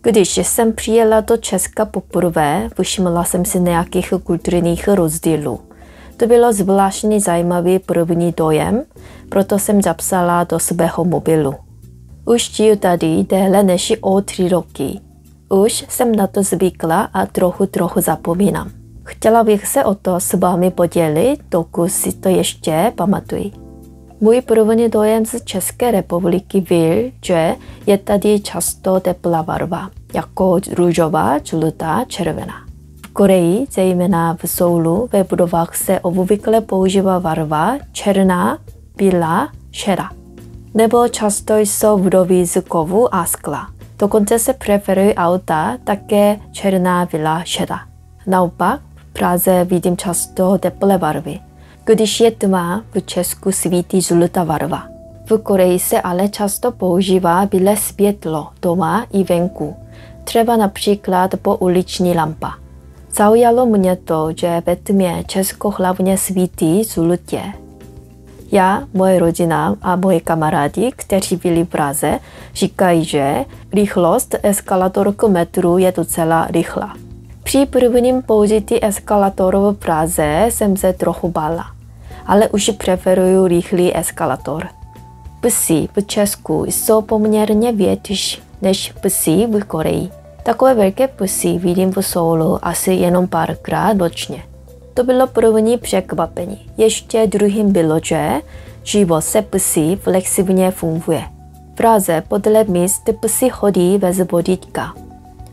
Když jsem přijela do Česka poprvé, všimla jsem si nějakých kulturních rozdílů. To bylo zvláštní zajímavý první dojem, proto jsem zapsala do svého mobilu. Už žiju tady déle než o 3 roky. Už jsem na to zvykla a trochu zapomínám. Chtěla bych se o to s vámi podělit, dokud si to ještě pamatuji. Můj první dojem z České republiky byl, že je tady často teplá barva, jako růžová, žlutá, červená. V Koreji, zejména v Soulu, ve budovách se obvykle používá barva černá, bílá, šedá. Nebo často jsou budovy z kovu a skla. Dokonce se preferují auta také černá, bílá, šedá. Naopak, v Praze vidím často teplé barvy. Když je tma, v Česku svítí žlutá barva. V Koreji se ale často používá bílé světlo doma i venku, třeba například pouliční lampa. Zaujalo mě to, že ve tmě Česko hlavně svítí žlutě. Já, moje rodina a moji kamarádi, kteří byli v Praze, říkají, že rychlost eskalátorku metru je docela rychlá. Při prvním použití eskalátoru v Praze jsem se trochu bála, ale už preferuju rychlý eskalátor. Psy v Česku jsou poměrně větší než psy v Koreji. Takové velké psy vidím v Soulu asi jenom párkrát ročně. To bylo první překvapení. Ještě druhým bylo, že život se psy flexibilně funguje. V Praze podle míst psy chodí bez vodítka.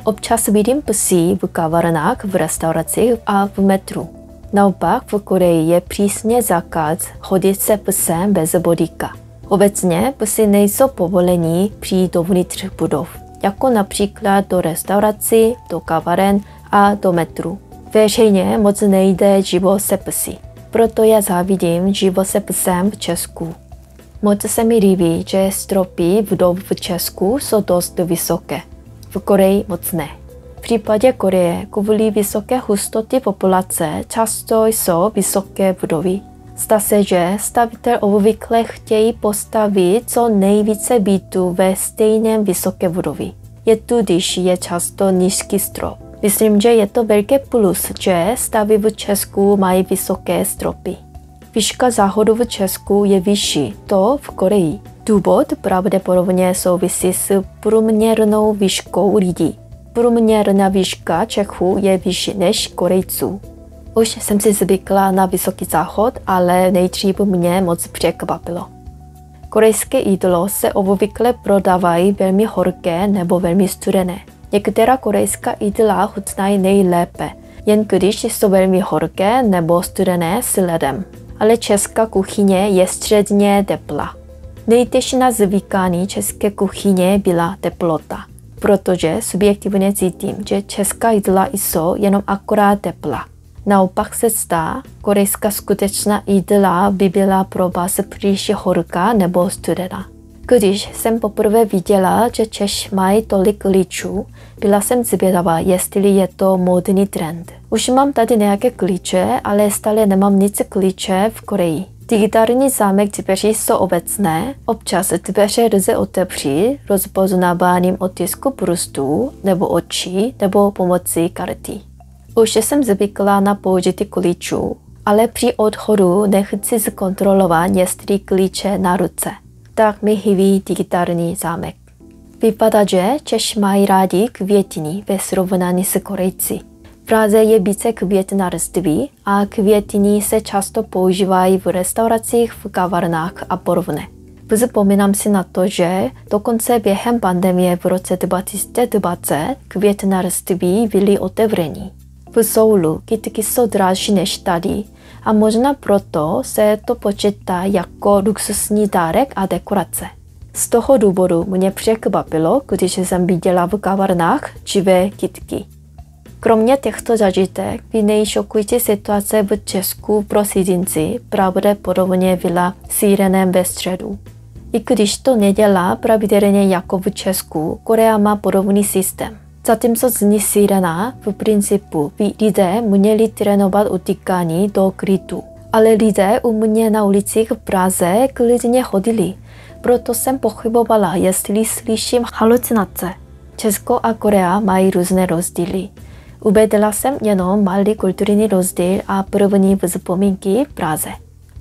Občas vidím psy v kavárnách, v restauracích a v metru. Naopak v Koreji je přísně zákaz chodit se psem bez vodítka. Obecně psy nejsou povolení přijít dovnitř budov, jako například do restaurací, do kaváren a do metru. Veřejně moc nejde život se psy, proto já závidím život se psem v Česku. Moc se mi líbí, že stropy budov v Česku jsou dost vysoké. V Koreji moc ne. V případě Koreje kvůli vysoké hustotě populace často jsou vysoké budovy. Zdá se, že stavitel obvykle chtějí postavit co nejvíce bytů ve stejném vysoké budově. Je tudíž je často nízký strop. Myslím, že je to velký plus, že stavy v Česku mají vysoké stropy. Výška záchodu v Česku je vyšší, to v Koreji. Důvod pravděpodobně souvisí s průměrnou výškou lidí. Průměrná výška Čechů je vyšší než Korejců. Už jsem si zvykla na vysoký záchod, ale nejdřív mě moc překvapilo. Korejské jídlo se obvykle prodávají velmi horké nebo velmi studené. Některá korejská jídla chutnají nejlépe, jen když jsou velmi horké nebo studené s ledem. Ale česká kuchyně je středně teplá. Nejtěžší na zvykání české kuchyně byla teplota, protože subjektivně cítím, že česká jídla jsou jenom akorát teplá. Naopak se zdá, korejská skutečná jídla by byla pro vás příliš horká nebo studená. Když jsem poprvé viděla, že Češi mají tolik klíčů, byla jsem zvědavá, jestli je to módní trend. Už mám tady nějaké klíče, ale stále nemám nic klíče v Koreji. Digitální zámek dveří jsou obecné, občas dveře lze otevřít rozpoznáváním otisku prstů nebo očí nebo pomocí karty. Už jsem zvykla na použití klíčů, ale při odchodu nechci zkontrolovat, jestli klíče na ruce. Tak mi chybí digitální zámek. Vypadá, že Češi mají rádi květiny ve srovnání s Korejci. V Praze je více květnářství a květiny se často používají v restauracích, v kavárnách a podobně. Vzpomínám si na to, že dokonce během pandemie v roce 2020 květnářství byly otevření. V Soulu kytky jsou dražší než tady a možná proto se to počítá jako luxusní dárek a dekorace. Z toho důvodu mě překvapilo, když jsem viděla v kavárnách živé kytky. Kromě těchto zážitek by nejšokující situace v Česku pro cizinci pravděpodobně byla sirenem ve středu. I když to nedělá pravidelně jako v Česku, Korea má podobný systém. Zatímco zní sirena, v principu by lidé měli trénovat utíkání do krytu. Ale lidé u mě na ulicích v Praze klidně chodili. Proto jsem pochybovala, jestli slyším halucinace. Česko a Korea mají různé rozdíly. Uvedla jsem jenom malý kulturní rozdíl a první vzpomínky v Praze.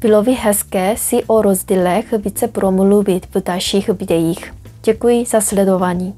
Bylo by hezké si o rozdílech více promluvit v dalších videích. Děkuji za sledování.